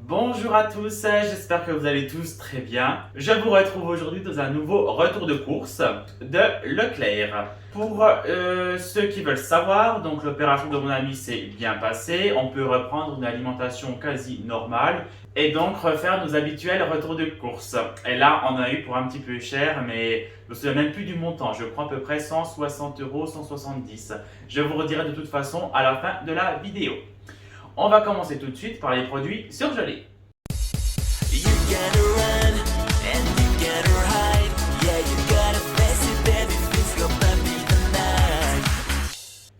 Bonjour à tous, j'espère que vous allez tous très bien. Je vous retrouve aujourd'hui dans un nouveau retour de course de Leclerc. Pour ceux qui veulent savoir, donc l'opération de mon ami s'est bien passée. On peut reprendre une alimentation quasi normale et donc refaire nos habituels retours de course. Et là, on a eu pour un petit peu cher, mais je ne me souviens même plus du montant. Je crois à peu près 160 euros, 170. Je vous redirai de toute façon à la fin de la vidéo. On va commencer tout de suite par les produits surgelés.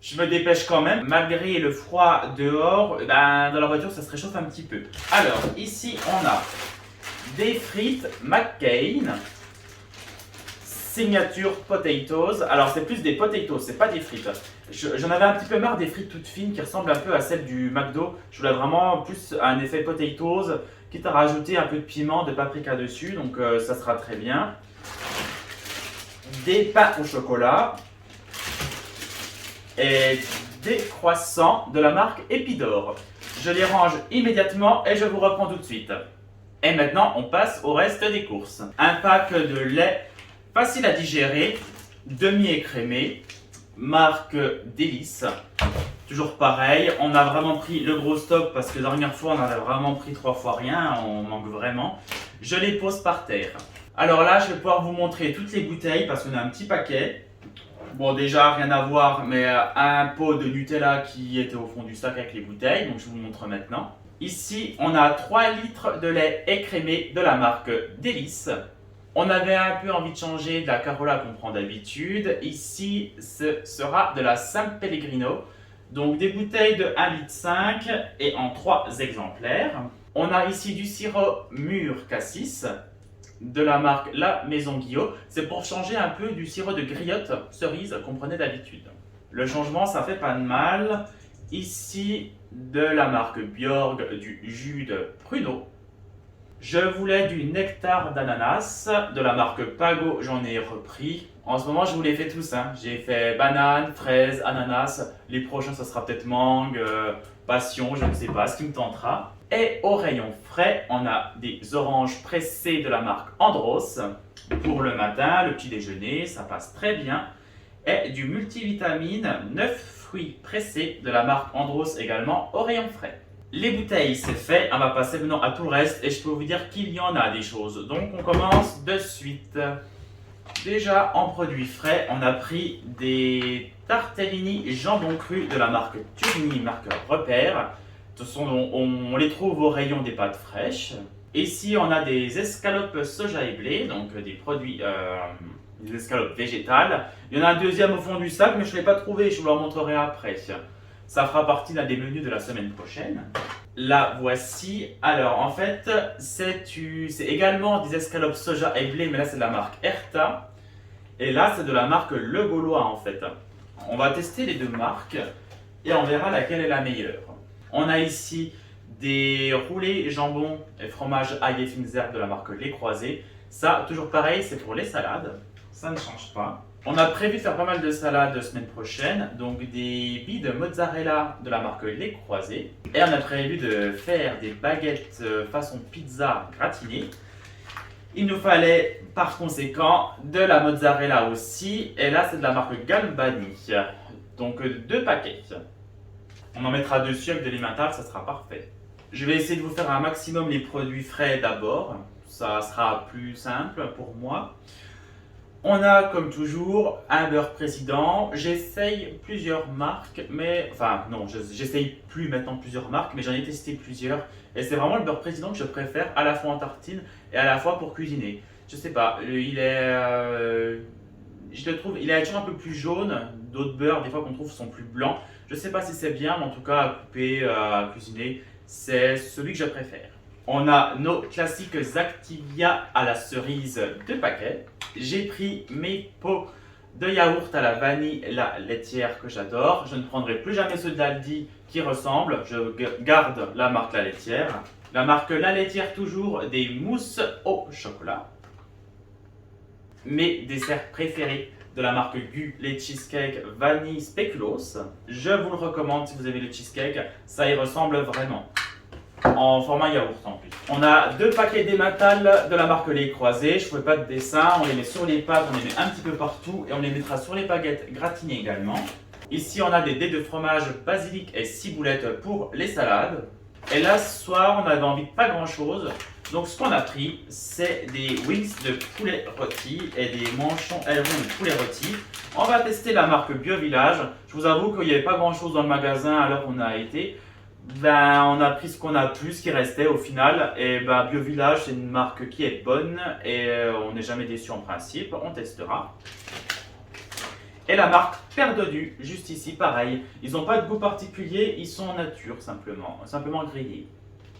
Je me dépêche quand même, malgré le froid dehors, dans la voiture ça se réchauffe un petit peu. Alors, ici on a des frites McCain, signature potatoes. Alors c'est plus des potatoes, c'est pas des frites. J'en avais un petit peu marre des frites toutes fines qui ressemblent un peu à celles du McDo. Je voulais vraiment plus un effet potatoes, quitte à rajouter un peu de piment, de paprika dessus, donc ça sera très bien. Des pains au chocolat et des croissants de la marque Epidor. Je les range immédiatement et je vous reprends tout de suite. Et maintenant on passe au reste des courses. Un pack de lait facile à digérer, demi-écrémé, marque Délice. Toujours pareil, on a vraiment pris le gros stock parce que la dernière fois on en a vraiment pris 3 fois rien, on manque vraiment. Je les pose par terre. Alors là, je vais pouvoir vous montrer toutes les bouteilles parce qu'on a un petit paquet. Bon, déjà rien à voir, mais un pot de Nutella qui était au fond du sac avec les bouteilles, donc je vous montre maintenant. Ici, on a 3 litres de lait écrémé de la marque Délice. On avait un peu envie de changer de la Carola qu'on prend d'habitude. Ici, ce sera de la San Pellegrino. Donc des bouteilles de 1,5 litre et en 3 exemplaires. On a ici du sirop mûr cassis de la marque La Maison Guillot. C'est pour changer un peu du sirop de griotte cerise qu'on prenait d'habitude. Le changement, ça fait pas de mal. Ici, de la marque Bjorg, du jus de pruneau. Je voulais du nectar d'ananas de la marque Pago, j'en ai repris. En ce moment, je vous les fais tous. J'ai fait banane, fraise, ananas. Les prochains, ça sera peut-être mangue, passion, je ne sais pas, ce qui me tentera. Et au rayon frais, on a des oranges pressées de la marque Andros. Pour le matin, le petit déjeuner, ça passe très bien. Et du multivitamine 9 fruits pressés de la marque Andros également au rayon frais. Les bouteilles, c'est fait. On va passer maintenant à tout le reste et je peux vous dire qu'il y en a des choses. Donc, on commence de suite. Déjà, en produits frais, on a pris des tortellini jambon cru de la marque Turini, marque Repère. De toute façon, on les trouve au rayon des pâtes fraîches. Ici, on a des escalopes soja et blé, donc des produits, des escalopes végétales. Il y en a un deuxième au fond du sac, mais je ne l'ai pas trouvé, je vous le montrerai après. Ça fera partie d'un des menus de la semaine prochaine. La voici. Alors, en fait, c'est également des escalopes soja et blé, mais là, c'est de la marque Erta. Et là, c'est de la marque Le Gaulois, en fait. On va tester les deux marques et on verra laquelle est la meilleure. On a ici des roulés jambon et fromage ail et fines herbes de la marque Les Croisés. Ça, toujours pareil, c'est pour les salades. Ça ne change pas. On a prévu de faire pas mal de salades la semaine prochaine, donc des billes de mozzarella de la marque Les Croisés. Et on a prévu de faire des baguettes façon pizza gratinées. Il nous fallait par conséquent de la mozzarella aussi, et là c'est de la marque Galbani. Donc 2 paquets. On en mettra dessus avec de l'emmental, ça sera parfait. Je vais essayer de vous faire un maximum les produits frais d'abord, ça sera plus simple pour moi. On a comme toujours un beurre président. J'essaye plusieurs marques, mais enfin non, j'essaye plus maintenant plusieurs marques, mais j'en ai testé plusieurs. Et c'est vraiment le beurre président que je préfère à la fois en tartine et à la fois pour cuisiner. Je sais pas, je le trouve, il est toujours un peu plus jaune. D'autres beurres, des fois qu'on trouve, sont plus blancs. Je sais pas si c'est bien, mais en tout cas à couper, à cuisiner, c'est celui que je préfère. On a nos classiques Activia à la cerise 2 paquets. J'ai pris mes pots de yaourt à la vanille et la laitière que j'adore. Je ne prendrai plus jamais ceux d'Aldi qui ressemblent. Je garde la marque La Laitière. La marque La Laitière toujours, des mousses au chocolat. Mes desserts préférés de la marque Gu, les cheesecakes vanille spéculoos. Je vous le recommande si vous avez le cheesecake, ça y ressemble vraiment. en format yaourt en plus. On a 2 paquets d'ématal de la marque Les Croisés. Je ne fais pas de dessin, on les met sur les pâtes, on les met un petit peu partout et on les mettra sur les baguettes gratinées également. Ici, on a des dés de fromage basilic et ciboulette pour les salades. Et là, ce soir, on avait envie de pas grand chose. Donc, ce qu'on a pris, c'est des wings de poulet rôti et des manchons ailerons de poulet rôti. On va tester la marque Bio Village. Je vous avoue qu'il n'y avait pas grand chose dans le magasin à l'heure où on a été. Ben, on a pris ce qu'on a pu, ce qui restait au final. Et ben, Bio Village, c'est une marque qui est bonne et on n'est jamais déçu en principe. On testera. Et la marque Perdodu, juste ici, pareil. Ils n'ont pas de goût particulier, ils sont en nature simplement grillés.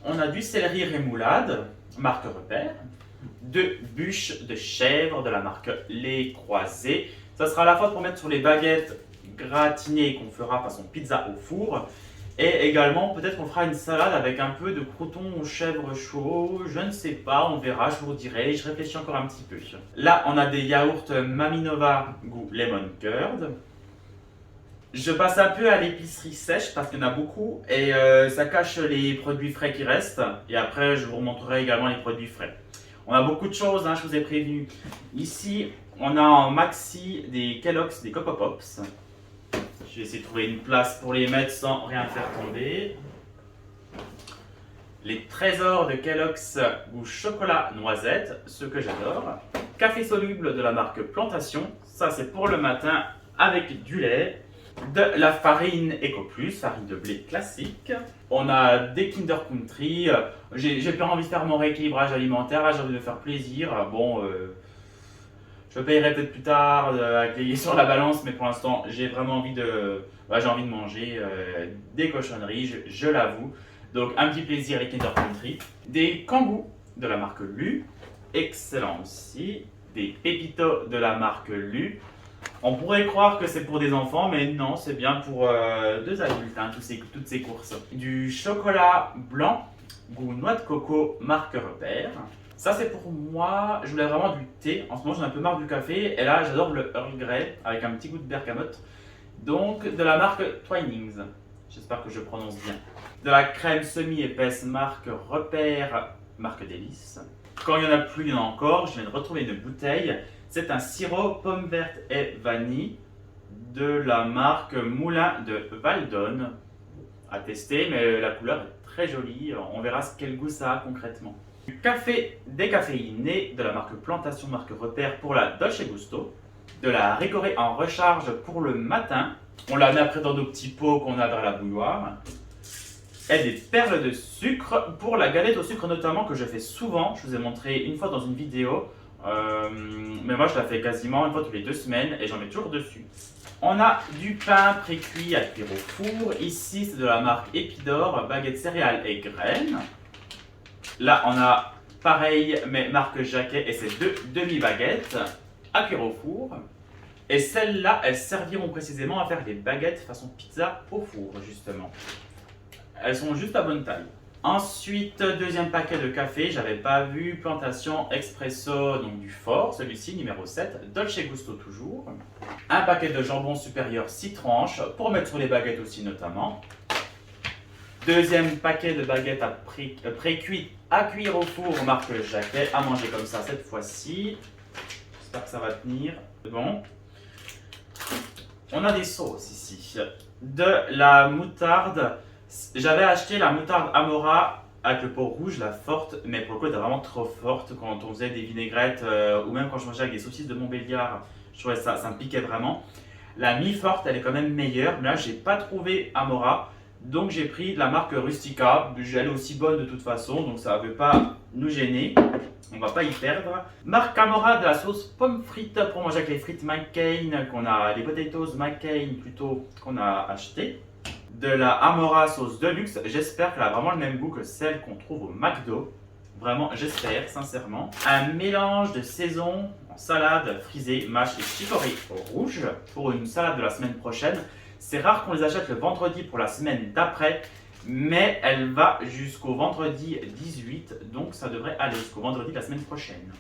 On a du céleri rémoulade, marque Repère. 2 bûches de chèvre de la marque Les Croisés. Ça sera à la fois pour mettre sur les baguettes gratinées qu'on fera façon pizza au four. Et également, peut-être qu'on fera une salade avec un peu de croûtons aux chèvres chauds. Je ne sais pas, on verra, je vous dirai. Je réfléchis encore un petit peu. Là, on a des yaourts Maminova goût lemon curd. Je passe un peu à l'épicerie sèche parce qu'il y en a beaucoup et ça cache les produits frais qui restent. Et après, je vous remontrerai également les produits frais. On a beaucoup de choses, hein, je vous ai prévenu. Ici, on a en maxi des Kellogg's, des Coco Pops. Je vais essayer de trouver une place pour les mettre sans rien faire tomber. Les trésors de Kellogg's goût chocolat noisette, ceux que j'adore. Café soluble de la marque Plantation, ça c'est pour le matin avec du lait. De la farine EcoPlus, farine de blé classique. On a des Kinder Country. J'ai pas envie de faire mon rééquilibrage alimentaire, là j'ai envie de me faire plaisir. Bon, je payerai peut-être plus tard avec les sur la balance, mais pour l'instant j'ai vraiment envie de, j'ai envie de manger des cochonneries, je l'avoue. Donc un petit plaisir les Kinder Country. Des Kangoo de la marque Lu, excellent aussi. Des Pépitos de la marque Lu. On pourrait croire que c'est pour des enfants, mais non, c'est bien pour 2 adultes, hein, toutes ces courses. Du chocolat blanc, goût noix de coco, marque Repère. Ça, c'est pour moi, je voulais vraiment du thé. En ce moment, j'en ai un peu marre du café. Et là, j'adore le Earl Grey, avec un petit goût de bergamote. Donc, de la marque Twinings. J'espère que je prononce bien. De la crème semi-épaisse, marque Repère, marque Délice. Quand il n'y en a plus, il y en a encore. Je viens de retrouver une bouteille. C'est un sirop pomme verte et vanille de la marque Moulin de Valdonne. À tester, mais la couleur est très jolie. On verra quel goût ça a concrètement. Du café décaféiné de la marque Plantation, marque Repère pour la Dolce Gusto. De la Ricoré en recharge pour le matin. On la met après dans nos petits pots qu'on a vers la bouilloire. Et des perles de sucre pour la galette au sucre notamment que je fais souvent. Je vous ai montré une fois dans une vidéo. Mais moi je la fais quasiment une fois toutes les 2 semaines et j'en mets toujours dessus. On a du pain pré-cuit à cuire au four. Ici c'est de la marque Épidore, baguette céréales et graines. Là on a pareil mais marque Jacquet et c'est 2 demi-baguettes à cuire au four. Et celles-là elles serviront précisément à faire des baguettes façon pizza au four justement. Elles sont juste à bonne taille. Ensuite, deuxième paquet de café, j'avais pas vu, Plantation Expresso, donc du fort, celui-ci numéro 7, Dolce Gusto toujours. Un paquet de jambon supérieur 6 tranches, pour mettre sur les baguettes aussi notamment. Deuxième paquet de baguettes pré-cuites à cuire au four, marque Jacquet, à manger comme ça cette fois-ci. J'espère que ça va tenir. Bon. On a des sauces ici. De la moutarde. J'avais acheté la moutarde Amora avec le pot rouge, la forte, mais pour le coup elle était vraiment trop forte quand on faisait des vinaigrettes ou même quand je mangeais avec des saucisses de Montbéliard, je trouvais ça me piquait vraiment. La mi-forte elle est quand même meilleure, mais là j'ai pas trouvé Amora, donc j'ai pris la marque Rustica, elle est aussi bonne de toute façon, donc ça ne veut pas nous gêner, on va pas y perdre. Marque Amora de la sauce pomme frite pour manger avec les frites McCain, les potatoes McCain plutôt qu'on a acheté. De la Amora sauce Deluxe, j'espère qu'elle a vraiment le même goût que celle qu'on trouve au McDo. Vraiment, j'espère, sincèrement. Un mélange de saison en salade frisée, mâche et chicorée rouge pour une salade de la semaine prochaine. C'est rare qu'on les achète le vendredi pour la semaine d'après, mais elle va jusqu'au vendredi 18, donc ça devrait aller jusqu'au vendredi de la semaine prochaine.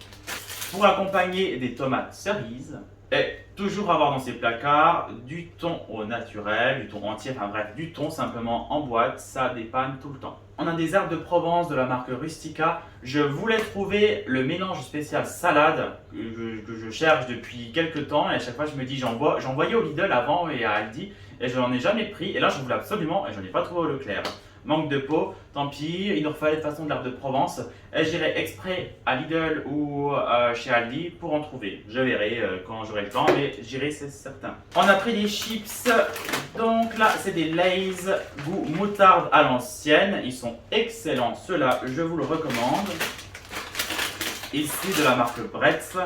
Pour accompagner des tomates cerises, et toujours avoir dans ses placards du thon au naturel, du thon entier, enfin bref, du thon simplement en boîte, ça dépanne tout le temps. on a des herbes de Provence de la marque Rustica. Je voulais trouver le mélange spécial salade que je cherche depuis quelques temps. Et à chaque fois, je me dis, j'en voyais au Lidl avant et à Aldi. Et je n'en ai jamais pris. Et là, je voulais absolument et je n'en ai pas trouvé au Leclerc. Manque de peau, tant pis, il nous refallait de façon de l'herbe de Provence. Et j'irai exprès à Lidl ou chez Aldi pour en trouver. Je verrai quand j'aurai le temps, mais j'irai, c'est certain. On a pris des chips. Donc là, c'est des Lay's goût moutarde à l'ancienne. Ils sont excellents. Ceux-là, je vous le recommande. Ici, de la marque Bretz.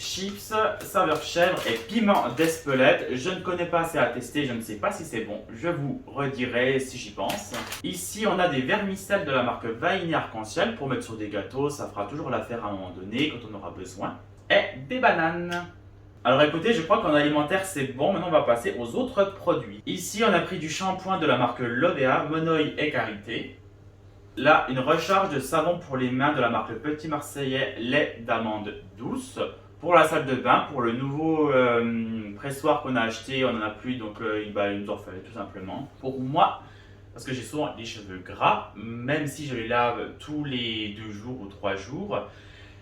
Chips, saveur chèvre et piment d'Espelette. Je ne connais pas assez à tester, je ne sais pas si c'est bon. Je vous redirai si j'y pense. Ici, on a des vermicelles de la marque Vanille Arc-en-Ciel pour mettre sur des gâteaux. Ça fera toujours l'affaire à un moment donné quand on aura besoin. Et des bananes. Alors écoutez, je crois qu'en alimentaire c'est bon. Maintenant, on va passer aux autres produits. Ici, on a pris du shampoing de la marque Lovea, Monoi et Karité. Là, une recharge de savon pour les mains de la marque Petit Marseillais, lait d'amande douce. Pour la salle de bain, pour le nouveau pressoir qu'on a acheté, on n'en a plus, donc il nous en fallait tout simplement. Pour moi, parce que j'ai souvent les cheveux gras, même si je les lave tous les 2 jours ou 3 jours,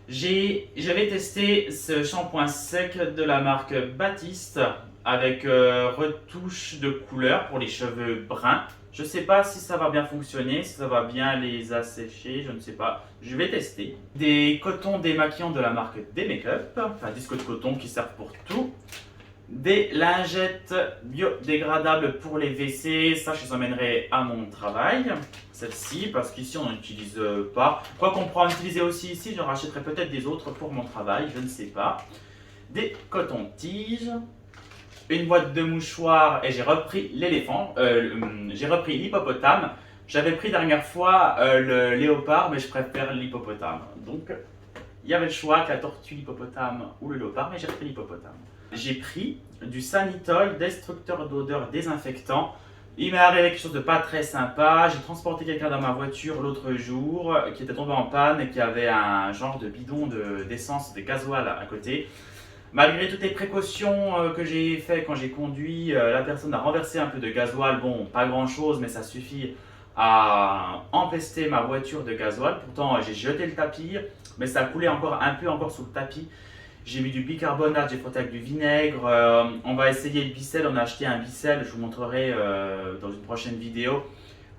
j'avais testé ce shampoing sec de la marque Baptiste avec retouche de couleur pour les cheveux bruns. Je ne sais pas si ça va bien fonctionner, si ça va bien les assécher, je ne sais pas. Je vais tester. Des cotons démaquillants de la marque Des-Make-up, enfin disques de coton qui servent pour tout. Des lingettes biodégradables pour les WC, ça je les emmènerai à mon travail. Celle-ci, parce qu'ici on n'utilise pas. Quoi qu'on pourra en utiliser aussi ici, j'en rachèterai peut-être des autres pour mon travail, je ne sais pas. Des cotons-tiges. Une boîte de mouchoirs et j'ai repris l'éléphant, j'ai repris l'hippopotame. J'avais pris dernière fois le léopard, mais je préfère l'hippopotame. Donc, il y avait le choix que la tortue, l'hippopotame ou le léopard, mais j'ai repris l'hippopotame. J'ai pris du Sanitol, destructeur d'odeur désinfectant. Il m'est arrivé quelque chose de pas très sympa. J'ai transporté quelqu'un dans ma voiture l'autre jour qui était tombé en panne et qui avait un genre de bidon d'essence, de gasoil à côté. Malgré toutes les précautions que j'ai faites quand j'ai conduit, la personne a renversé un peu de gasoil. Bon, pas grand chose, mais ça suffit à empester ma voiture de gasoil. Pourtant, j'ai jeté le tapis, mais ça coulait encore un peu sous le tapis. J'ai mis du bicarbonate, j'ai frotté avec du vinaigre. On va essayer le Bicel. On a acheté un Bicel, je vous montrerai dans une prochaine vidéo,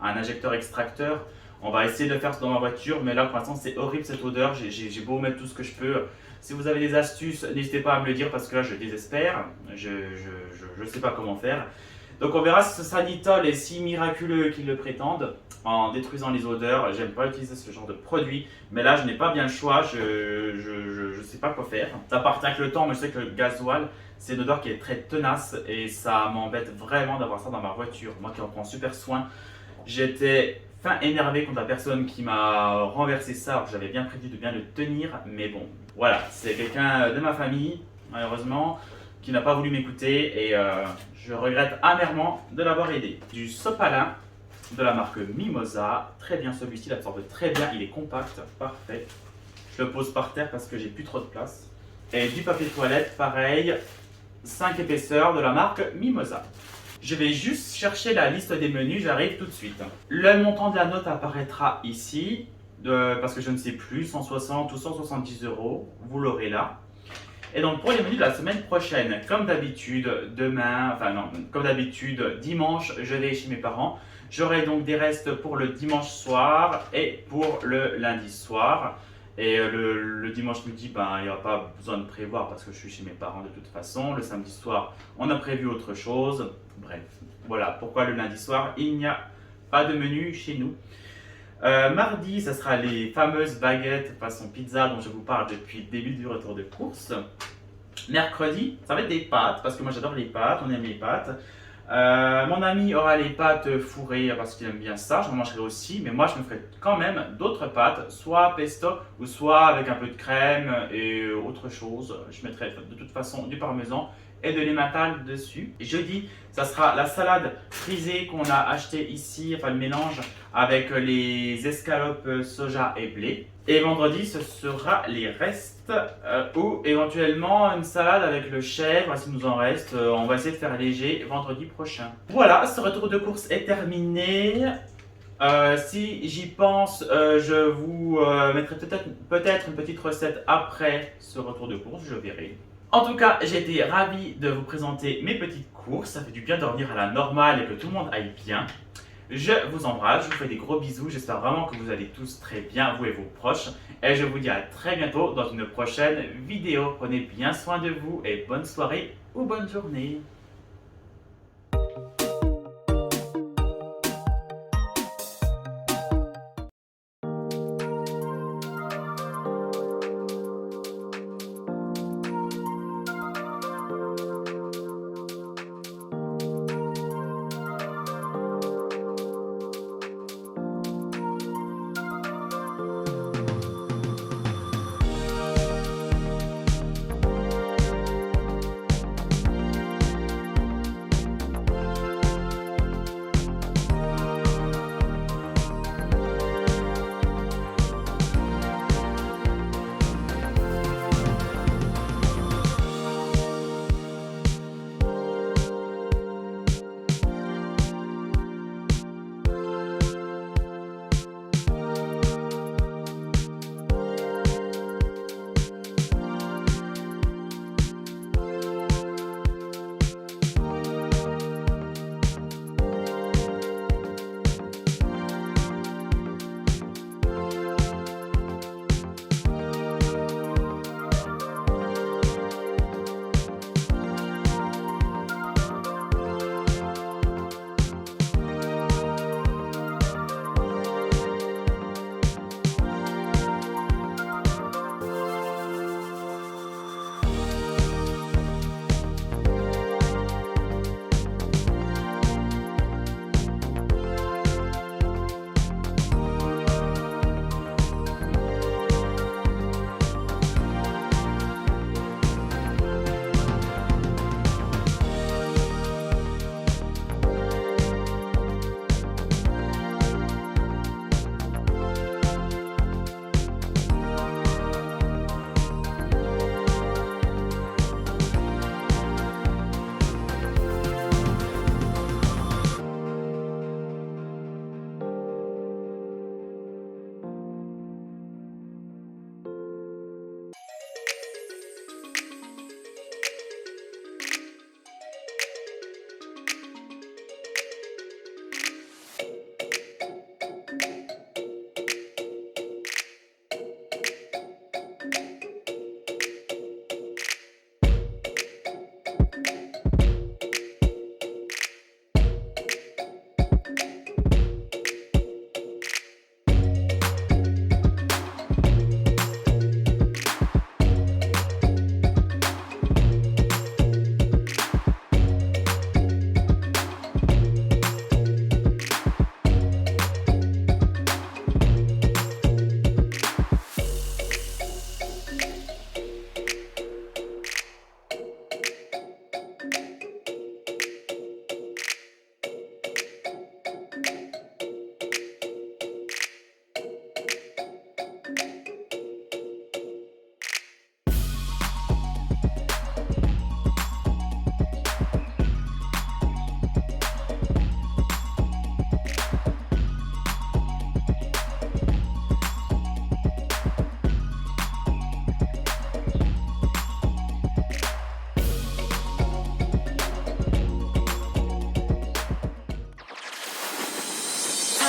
un injecteur extracteur. On va essayer de le faire dans ma voiture, mais là pour l'instant c'est horrible cette odeur. J'ai beau mettre tout ce que je peux. Si vous avez des astuces, n'hésitez pas à me le dire parce que là je désespère. Je ne sais pas comment faire. Donc on verra si ce Sanitol est si miraculeux qu'ils le prétendent en détruisant les odeurs. J'aime pas utiliser ce genre de produit, mais là je n'ai pas bien le choix. Je sais pas quoi faire. Ça part avec le temps, mais je sais que le gasoil c'est une odeur qui est très tenace et ça m'embête vraiment d'avoir ça dans ma voiture. Moi qui en prends super soin, j'étais énervé contre la personne qui m'a renversé ça alors que j'avais bien prévu de bien le tenir, mais bon, voilà, c'est quelqu'un de ma famille, malheureusement, qui n'a pas voulu m'écouter et je regrette amèrement de l'avoir aidé. Du sopalin de la marque Mimosa, très bien celui-ci, il absorbe très bien, il est compact, parfait. Je le pose par terre parce que j'ai plus trop de place. Et du papier toilette, pareil, 5 épaisseurs de la marque Mimosa. Je vais juste chercher la liste des menus, j'arrive tout de suite. Le montant de la note apparaîtra ici, parce que je ne sais plus, 160 ou 170 €, vous l'aurez là. Et donc pour les menus de la semaine prochaine, comme d'habitude, comme d'habitude, dimanche, je vais chez mes parents. J'aurai donc des restes pour le dimanche soir et pour le lundi soir. Et le dimanche midi, il n'y aura pas besoin de prévoir parce que je suis chez mes parents de toute façon. Le samedi soir, on a prévu autre chose. Bref, voilà pourquoi le lundi soir, il n'y a pas de menu chez nous. Mardi, ça sera les fameuses baguettes façon pizza dont je vous parle depuis le début du retour de course. Mercredi, ça va être des pâtes parce que moi j'adore les pâtes, on aime les pâtes. Mon ami aura les pâtes fourrées parce qu'il aime bien ça, j'en mangerai aussi, mais moi je me ferai quand même d'autres pâtes, soit pesto ou soit avec un peu de crème et autre chose. Je mettrai de toute façon du parmesan et de l'emmental dessus. Jeudi, ça sera la salade frisée qu'on a acheté ici, enfin le mélange avec les escalopes soja et blé. Et vendredi, ce sera les restes ou éventuellement une salade avec le chèvre, s'il nous en reste. On va essayer de faire léger vendredi prochain. Voilà, ce retour de course est terminé. Si j'y pense, je vous mettrai peut-être une petite recette après ce retour de course, je verrai. En tout cas, j'ai été ravi de vous présenter mes petites courses. Ça fait du bien de revenir à la normale et que tout le monde aille bien. Je vous embrasse, je vous fais des gros bisous. J'espère vraiment que vous allez tous très bien, vous et vos proches. Et je vous dis à très bientôt dans une prochaine vidéo. Prenez bien soin de vous et bonne soirée ou bonne journée.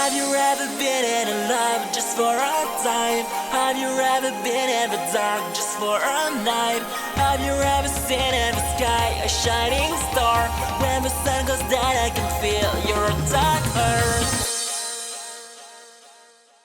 Have you ever been in love just for a time? Have you ever been in the dark just for a night? Have you ever seen in the sky a shining star? When the sun goes down I can feel your dark earth.